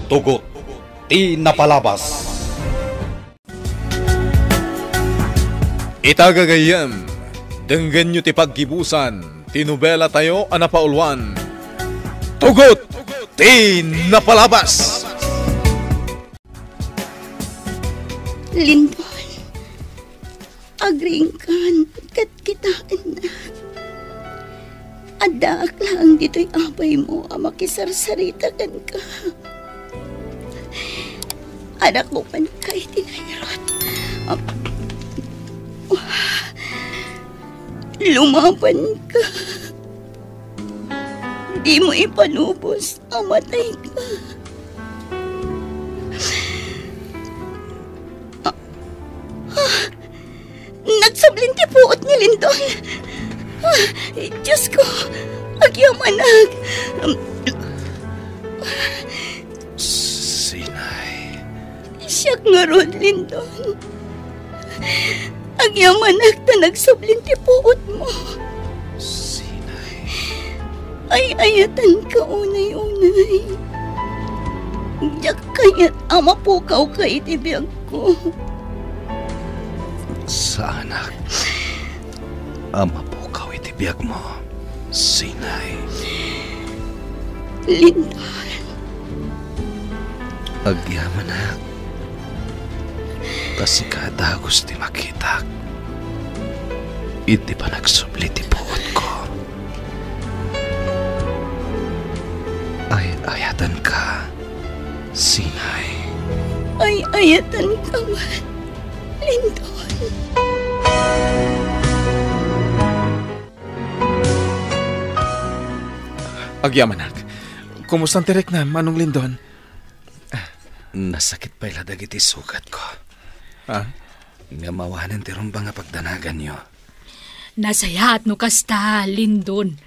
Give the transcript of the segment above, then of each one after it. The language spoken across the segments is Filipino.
Tugot, ti napalabas. Itagagayam, denggan nyo ti paggibusan, tinubela tayo anapaulwan. Tugot, ti napalabas. Lindon, agringkan, kat kitaan na. Adak lang dito'y abay mo, makisarsaritagan ka. Anak mo man kay tinayarot. Lumaban ka. Di mo ipanubos, amatay ka. Nagsablinti puot ni Lindon. Diyos ko, agyamanag. Sinay. Siyak nga ron, Lindon. Agyamanag na nagsablinti puot mo. Sinay. Ay ayatan ka unay-unay. Diyak kaya't ama pukaw ka itibiyag ko. Sa anak, ama pukaw itibiyag mo, Sinay. Lindon. Agyaman na. Kasi kada gusto makita. Iti pa nagsubli ti puot ko. Ay ayatan ka, Sinay. Ay ayatan ka man, Lindon. Agyamanag, kumusta ang tirek na, Manong Lindon? Nasakit pa iladag iti sugat ko. Nga mawanan ti rumbang nga pagdanagan nyo. Nasayaat no kasta, Lindon.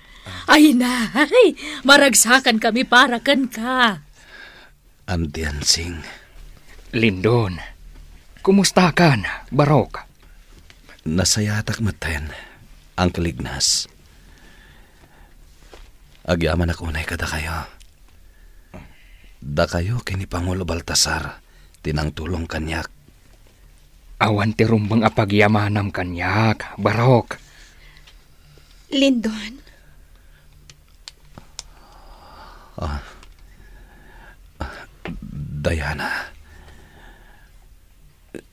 Ay na, ay, maragsakan kami para kan ka. Andiansing. Lindon, kumusta ka na, Barok? Nasayatak matayan ang kalignas. Agyaman ako unay kada kayo. Da kayo kini Pangulo Baltasar, tinang tulong kanyak. Awan ti rumbang apagyamanam kanyak, Barok. Lindon. Diana.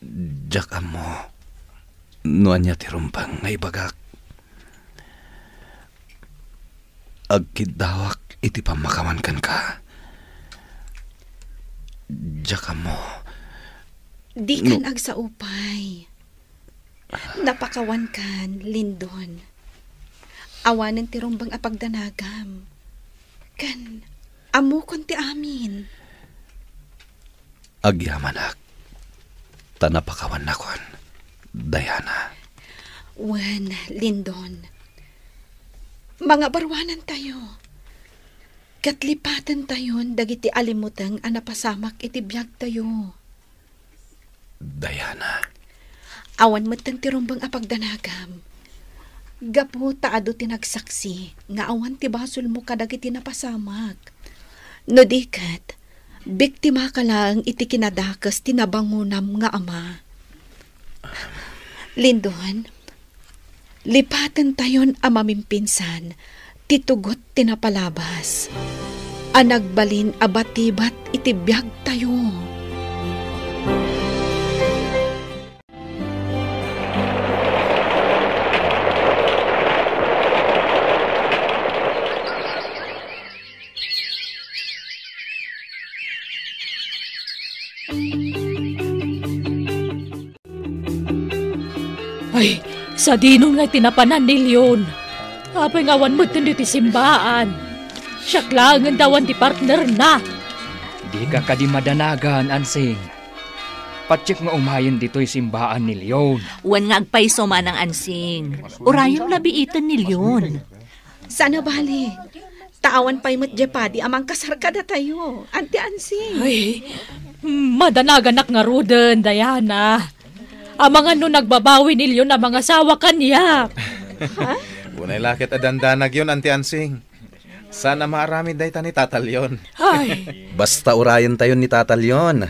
Diyak mo. Nuan niya ti rumbang nga ibagak. Agkidawak iti pamakawan kan ka. Diyak mo. Di kan agsaupay. Napakawan kan, Lindon. Awanan ti rumbang apagdanagam. Kan, amo kon ti amin. Agyamanak. Tanapakawan na kon, Diana. Wan, Lindon. Mga barwanan tayo. Katlipatan tayon dagiti alimutang anapasamak iti biyag tayo. Diana. Awan matang ti rumbang apagdanagam. Gapo taado tinagsaksi nga awan ti basol mo kadagiti napasamak. No dikat, biktima ka lang iti kinadakas tinabangunam nga ama. Lindon, lipatan tayon amamimpinsan, titugot tinapalabas. Anagbalin abatibat iti biyag tayo. Ay, sa dinong nga tinapanan ni Leon. Apay ngawan mo ito ti simbaan. Siyaklangan dawan ti partner na. Di ka kadi madanagan, Ansing. Patsik nga umayon dito'y simbaan ni Leon. Wan nga agpaiso man ang Ansing. Urayang labiitan ni Leon. Sana bali. Taawan pa'y matjepadi amang kasarkada tayo. Ante Ansing. Ay, madanagan nga ruden, Diana. Amang ano nagbabawi ni Leon na mga asawa kanya. Ha? Unay lakit adandanag yun, Auntie Ansing. Sana marami day ta ni Tatalyon. Ay, Basta urayan tayo ni Tatalyon.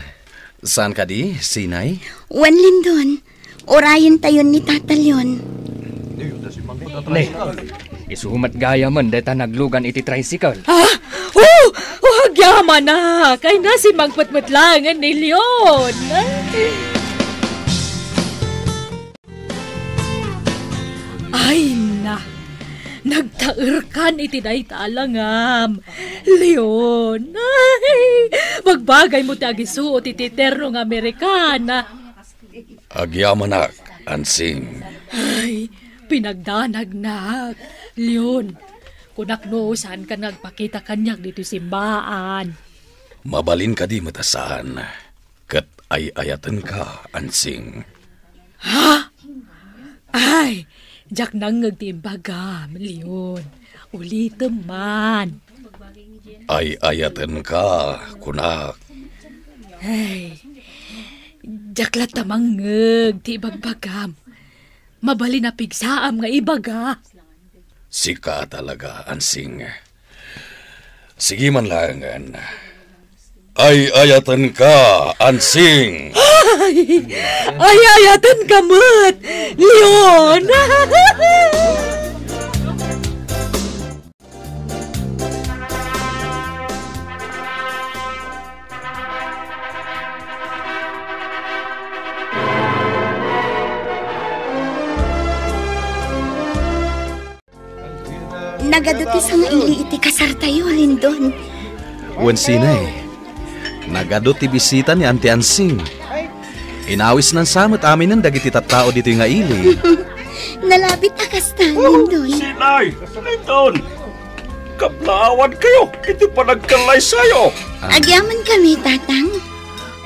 Saan ka di, Sinay? Wan Lindon, orayan tayo ni Tatalyon. Ne, isumat gaya man deta naglugan iti tricycle. Hagyaman na. Kay na si magpatmatlangan ni Leon. Ay na. Nagtaer kan iti day talangam. Leon. Ay, magbagay mo ti agisuot iti ternong Amerikana. Agyamanak, Ansing. Ay, pinagdanag na. Leon, kunak no, saan ka nagpakita kanyak dito simbaan? Mabalin ka di matasaan. Kat ay-ayatan ka, Ansing. Ay, jak nang nagtimbagam, Leon. Ulitin man. Ay-ayatan ka, kunak. Ay, jak la tamang ti bagbagam. Mabali na pigsaam nga ibaga. Sika talaga, Ansing. Sige man langan. Ay-ayatan ka, Ansing. Ay, ayatan ka mat, Leon. Nagaduti sa nga ili iti kasar tayo, Lindon. Wen Sinay, nagado ti bisita ni Auntie Ansing. Inawis ng samot amin ng dagiti tattao dito nga ili. Nalapit akasta, Lindon. Sinay! Lindon! Kablaawan kayo! Iti pa nagkalay sa'yo! Agyaman kami, Tatang.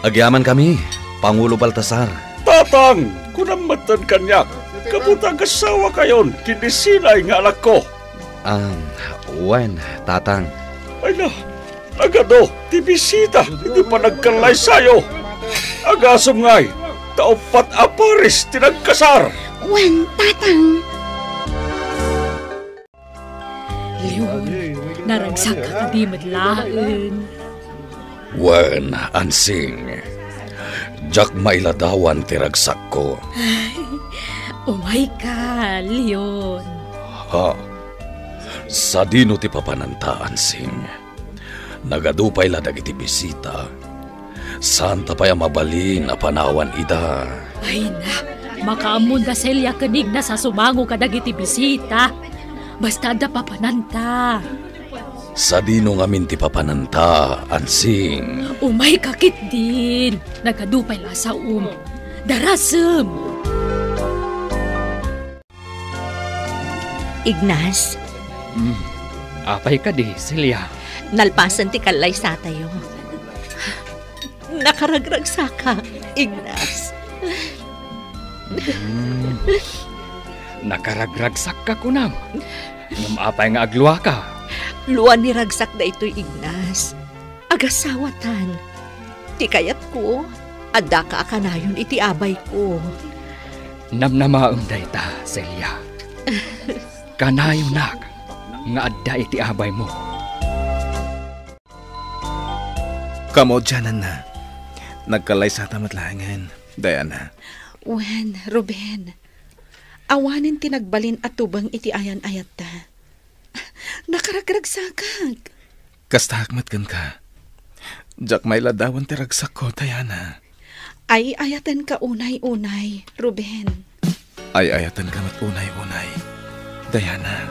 Agyaman kami, Pangulo Baltasar. Tatang! Kunamatan kanyak! Kabutang kasawa kayon! Kini Sinay nga anak ko! Wen, Tatang. Ay na! Agado! Ti bisita! Hindi pa nagkalay sa'yo! Agasom nga'y! Taupat aparis tinagkasar! Wan, Tatang. Leon, naragsak ka di madlaan. Wen, Ansing. Jak mailadawan ti ragsak ko. Umay ka, Leon. Sa dino ti papananta, Ansing. Nagadupay la dagiti bisita. Santa pa'y mabalin a panawan ida. Ay na, makaamon da selya kanig na sa sumango ka dagiti bisita. Basta da papananta. Sa dino ngamin ti papananta, Ansing. Umay kakit din. Nagadupay la sa Darasem. Ignas, Apay ka di, Celia. nalpasan ti kalay sa tayo. Nakaragrag sa ka, Ignas. Nakaragragsak ka kunam. Ngam apay nga agluwa ka. Luan ni ragsak da ito'y Ignas. Agasawatan. Ti kayat ko, adda ka akanayon iti abay ko. Namnamaom dayta, Celia. Kanayo nak, nga adda iti abay mo. Kamo dyanan na. Nagkalay sa tamatlangan, Diana. Wen, Ruben. Awanin tinagbalin at tubang iti ayan-ayat ta. Nakaragragsakag. Kasta hakmat kan ka. Jak may ladawan ti ragsak ko, Diana. Ay ayatan ka unay-unay, Ruben. Ay ayatan ka mat unay-unay, Diana.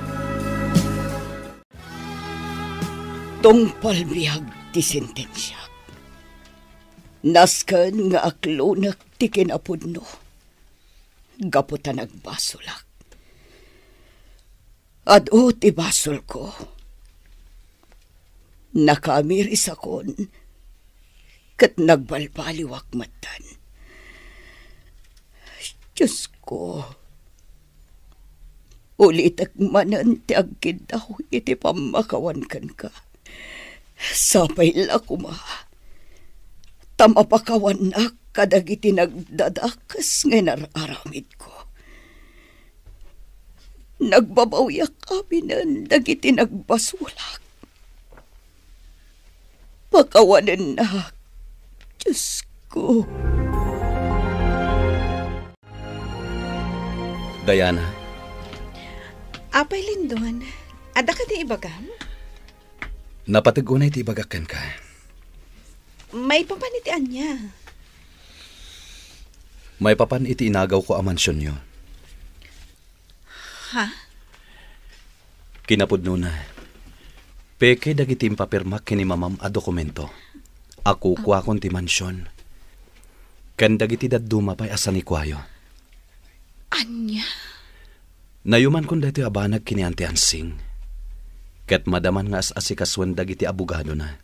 Tungpal biyag ti sentensya. Naskan nga aklonak ti kinapudno. Gaputa nagbasulak. Ado ti basol ko. Nakamiris akon. Kat nagbalbaliwak matan. Diyos ko. Ulitak manan ti agkid daw iti pamakawan kan ka. Sapay la kuma. Tamapakawan na kadagiti nagdadakas nga nararamid ko. Nagbabawyak kami nan dagiti nagbasulak. pakawanan na. Diyos ko. Diana, Apay Lindon, ada ka di ibagam? napatigunay ti ibagakan ka. May papanitian niya. May papan iti inagaw ko a mansyon nyo. Ha? Kinapudno na. Peke dagiti papirmak kini mamam a dokumento. Ako kuha kon ti mansyon. Kan dagiti dadduma pa'y asa ni kwayo. Anya? Nayuman kon dati abanag kini Auntie Ansing. Ket madaman nga as-asikaswan dagiti abogado na.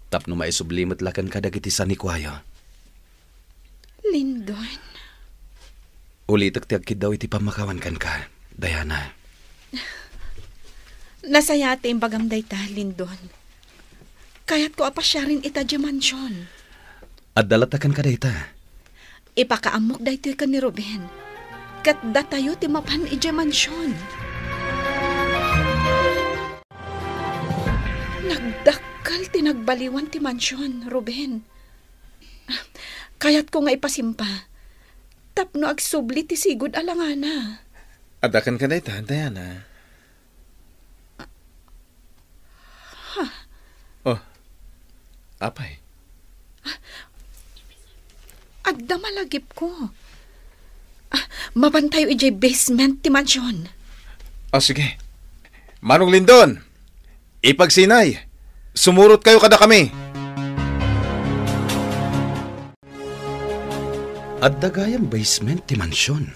Tapno maisublimot lakan ka dagiti sa ni kwayo. Lindon. Ulitak tiagkid daw iti pamakawan kan ka, Diana. Nasayate imbagam dayta, Lindon. Kaya't ko apasya rin ita di mansyon. At dalatakan ka dayta. Ipakaamok daytoy ka ni Ruben. Kat datayo ti mapan iti mansyon. Nagdakkel tinagbaliwan ti mansyon, Ruben. Kaya't ko nga ipasimpa. Tapno agsubli ti sigud alangana. Adakan ka dayta, Diana. Oh, apay. Adda malagip ko. Mabantayo ijay basement ti mansyon. Sige. Manong Lindon, ipagsinay. Sumurot kayo kada kami. At dagayang basement ti mansyon.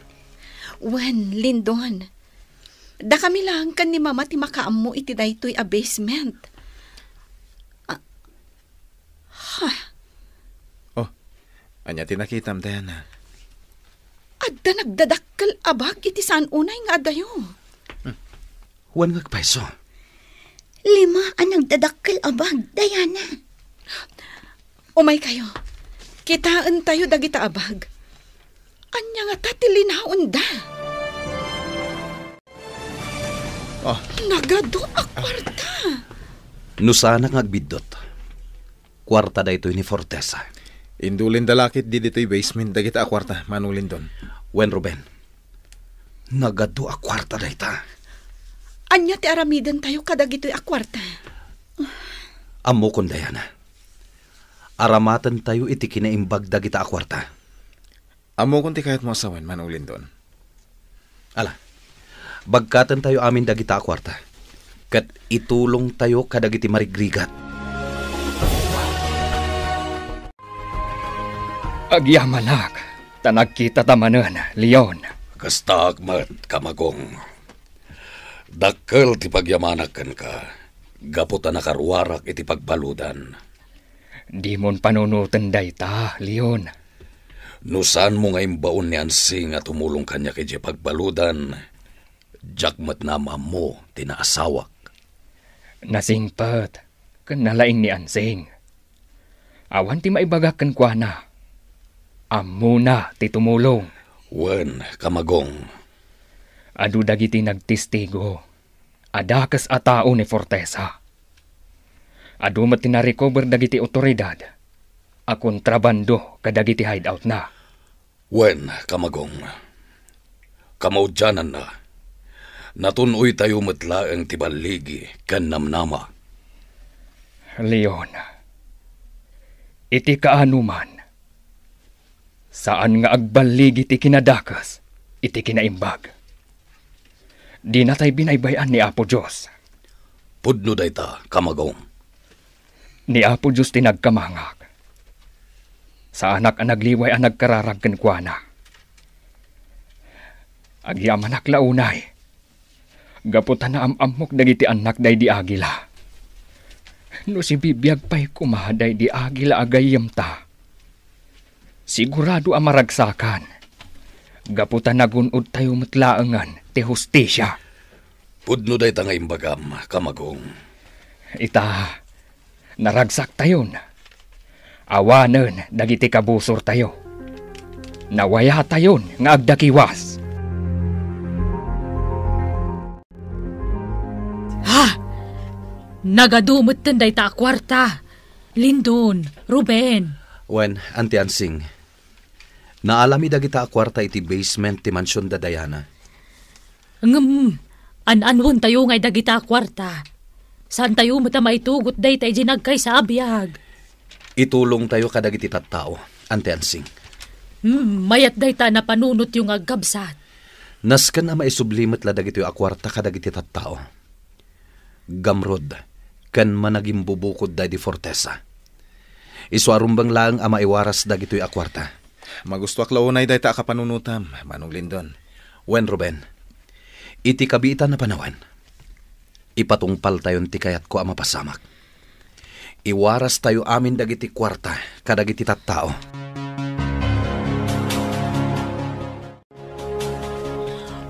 Wen, Lindon. Da kami lang kan ni mama ti makaammo iti daytoy a basement. Anya tinakitam, Diana. Adda nagdadakkel abag iti saan unay nga adayo. Huwag ngagpaiso. 5 ang nagdadakkel abag, Diana. Umay kayo. Kitaan tayo dagita abag. Anya nga tatilinaon da. Nagado a kwarta. Nusana ngagbidot. Kwarta da ito ni Fortesa. Indulin dalakit di dito'y basement dagita a kwarta, Manong Lindon. Wen Ruben, nagado a kwarta da ita. Anya ti aramidan tayo kadagito'y a kwarta. Amo kon Diana. Aramatan tayo iti kinaimbag dagita a kwarta. Amo kung ti kahit mo asawan, Manong Lindon. Ala, bagkatan tayo amin dagita a kwarta. Kat itulong tayo kadagiti marigrigat. Agyamanak, tanagkita tamanan, Leon. Kasta agmat, kamagong. Dakkel ti pagyamanakan ka. Gaputa nakaruwarak iti pagbaludan. Di mon panunutan dayta, Leon. Nusan mo nga imbaon ni Ansing at tumulong kanya kay di pagbaludan. Jakmat na mo, tinaasawak. Nasingpat, kanalaing ni Ansing. Awan ti maibagakan kwa na. Amo na ti tumulong. Wen, kamagong. Adu dagiti nagtistigo. Adakas a tao ni Fortesa. Adu mat tinarecover dagiti otoridad. A kontrabando kadagiti hideout na. Wen, kamagong. Kamaudyanan na. Natunoy tayo matlaang tibaligi kan namnama. Leon, iti kaanuman. Saan nga agbaligi iti kinadakas, iti kinaimbag. Di na tayo binaybayan ni Apo Diyos. Pudno dayta, kamagong. Ni Apo Diyos tinagkamangag. Sa anak ang nagliway ang nagkararagkan kwa na. Agyaman launay. Gaputan na amok dagiti anak day di agila. No si bibiyag pa'y kumahaday di agila agayam ta. Sigurado ang maragsakan. Gaputan nagunod tayo matlaangan ti hustisya. Pudno dayta nga imbagam, kamagong. Ita, naragsak tayon. Awanen dagiti kabusor tayo. Nawaya tayon nga agdakiwas. Nagadumot tanday ta kwarta. Lindon, Ruben. Wen, Auntie Ansing, naalami dagita a kwarta iti basement ti mansyon da Diana. An-anwon tayo ngay dagita kwarta. Saan tayo mata maitugot day tayo ginagkay sa abiyag? Itulong tayo kadagiti tattao, Auntie Ansing. Mayat day ta na panunot yung agkabsat. Nasken na maisublimit la dagiti akwarta kadagiti tattao. Gamrod, kan managing bubukod day di Fortesa. Iswarumbang lang ama iwaras dagitoy akwarta. Magusto aklaunay day ta kapanunutam, Manong Lindon. Wen Ruben, iti kabitan na panawan, ipatungpal tayon ti kayat ko ama pasamak. Iwaras tayo amin dagiti kwarta kadagiti tattao.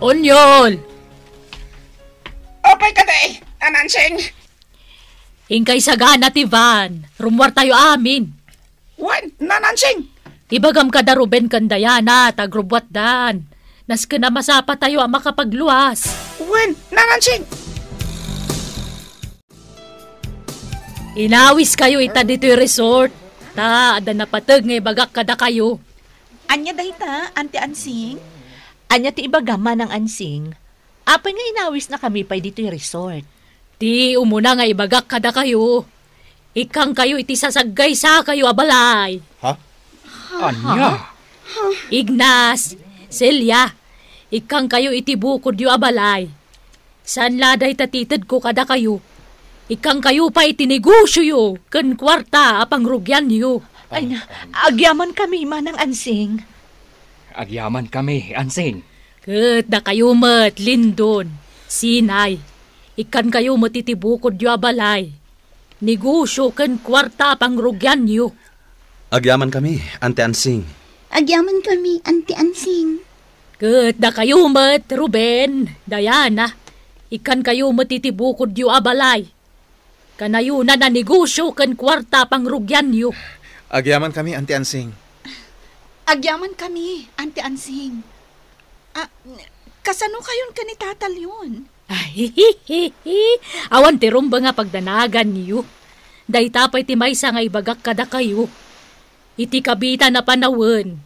Onyol! Opay ka day, Anansing. Ingkay sagana ti Van, rumwar tayo amin. Wan, Nanansing. Ibagam ka da Ruben kan Diana, tagrubwat dan. Naska na masapa tayo ang makapagluwas. Wan, Nanansing. Inawis kayo ita dito'y resort. Ta, ada napatag ngay bagak kada kayo. Anya dahita, Auntie Ansing? Anya ti ibagama ng Ansing? Apay nga inawis na kami pa'y dito'y resort. Ti umuna nga ibagak kada kayo. Ikang kayo iti sasaggay sa kayo abalay. Ha? Anya? Ignas, Celia, ikang kayo iti bukod yu abalay. San laday tatitad ko kada kayo. Ikang kayo pa itinegosyo yu, kan kwarta apang rugyan yu. Ay na, agyaman kami manang Ansing. Agyaman kami, Ansing. Kat na kayo mat, Lindon, Sinay. Ikan kayo matitibukod yu abalay. Negosyo kan kwarta pang rugyan yu. Agyaman kami, Auntie Ansing. Agyaman kami, Auntie Ansing. Kat na kayo mat, Ruben, Diana. Ikan kayo matitibukod yu abalay. Kanayo na negosyo kan kwarta pang rugyan yu. Agyaman kami, Auntie Ansing. Agyaman kami, Auntie Ansing. Kasano kayon ka ni tatal yun? Ay, awan ti rumba nga pagdanagan niyo. Day tapay ti maysa nga ibagak kada kayo. Iti kabita na panawen.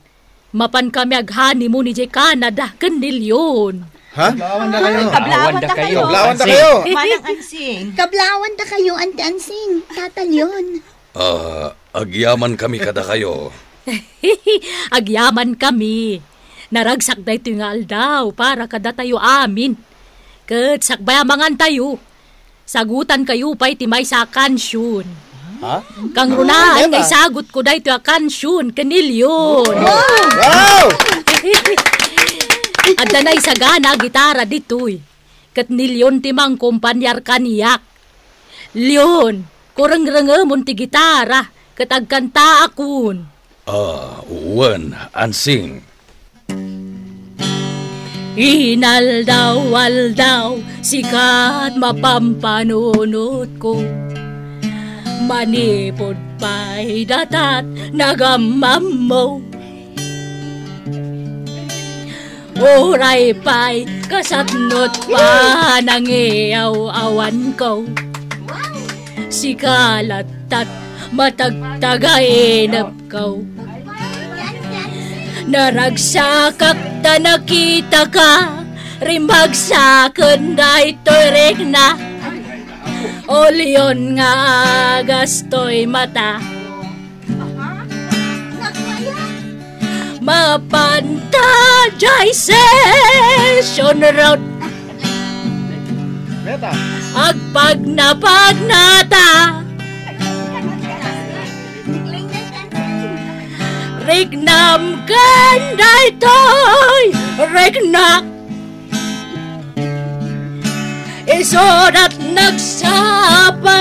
Mapan kami aghani mo ni Jay Canada, kanilyon. Ha? Kablawan da kayo. Kablawan da kayo. Manang Ansing. Kablawan da kayo, Auntie Ansing. Tatal yun. Agyaman kami kada kayo. Agyaman kami. Naragsak da ito nga aldaw para kada tayo amin. Kat sakbayamangan tayo. Sagutan kayo pa'y timay sa kansyon. Ha? Kang runaan ngay sagot ko da ito a kansyon, kanilyon. Wow! At danay sagana gitara ditoy. Kat nilyon timang kumpanyar kaniyak. Leon, kurang-rangamon ti gitara. Kat agkanta akun. Wan, Ansing. Inaldaw-aldaw, sikat mapampanunot ko. Manipod pa'y datat nagamam mo. Oray pa'y kasatnot pa nangiyaw-awan ko. Sikalatat matagtagainap ko. Naragsakak ta nakita ka, rimagsakan da ito'y regna. O leon nga gastoy mata. Mapanta jay session road. Agpag napagnata. Regnam ganda ito'y regna. Isorat nagsapa.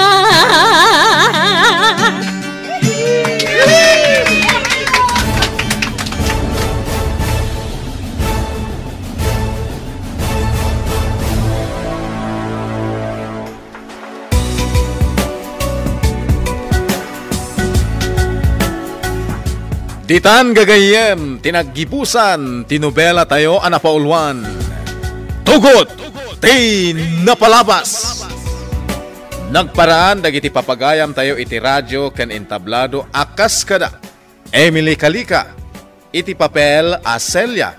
Ditan gagayem, tinaggibusan, tinobela tayo anapaulwan. Tugot! Ti napalabas! Nagparaan dagiti papagayam tayo iti radyo ken entablado akas kada. Emily Kalika, iti papel a Celia.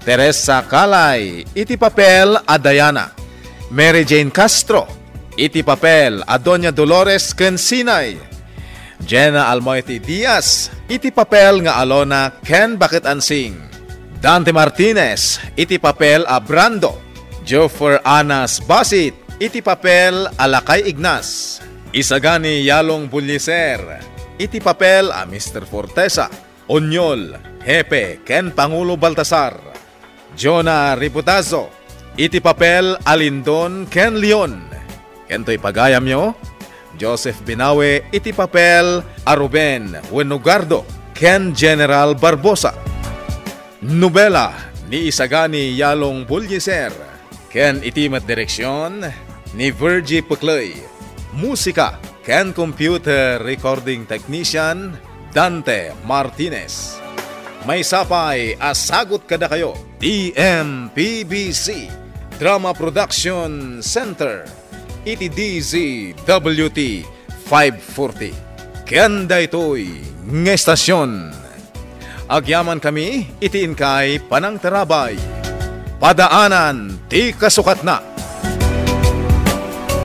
Teresa Kalay, iti papel a Diana. Mary Jane Castro, iti papel a Doña Dolores ken Sinay. Jenna Almoiti Diaz, iti papel nga Alona ken Bakit Ansing. Dante Martinez, iti papel a Brando. Joffer Anas Basit, iti papel a Lakay Ignas. Isagani Yalong Bulliser, iti papel a Mr. Fortesa. Onyol, Hepe ken Pangulo Baltasar. Jonah Riputazo, iti papel a Lindon ken Leon. Kento'y pagayam nyo, Joseph Binawe, iti papel a Ruben Wenugardo ken General Barbosa. Nobela ni Isagani Yalong Bulliser ken itimat direksyon ni Virgie Pucloy. Musika ken computer recording technician Dante Martinez. May sapay asagot kada kayo DMPBC Drama Production Center iti DZWT 540. Kanda ito'y ngestasyon. Agyaman kami iti inkay panang tarabay. Padaanan ti kasukat na.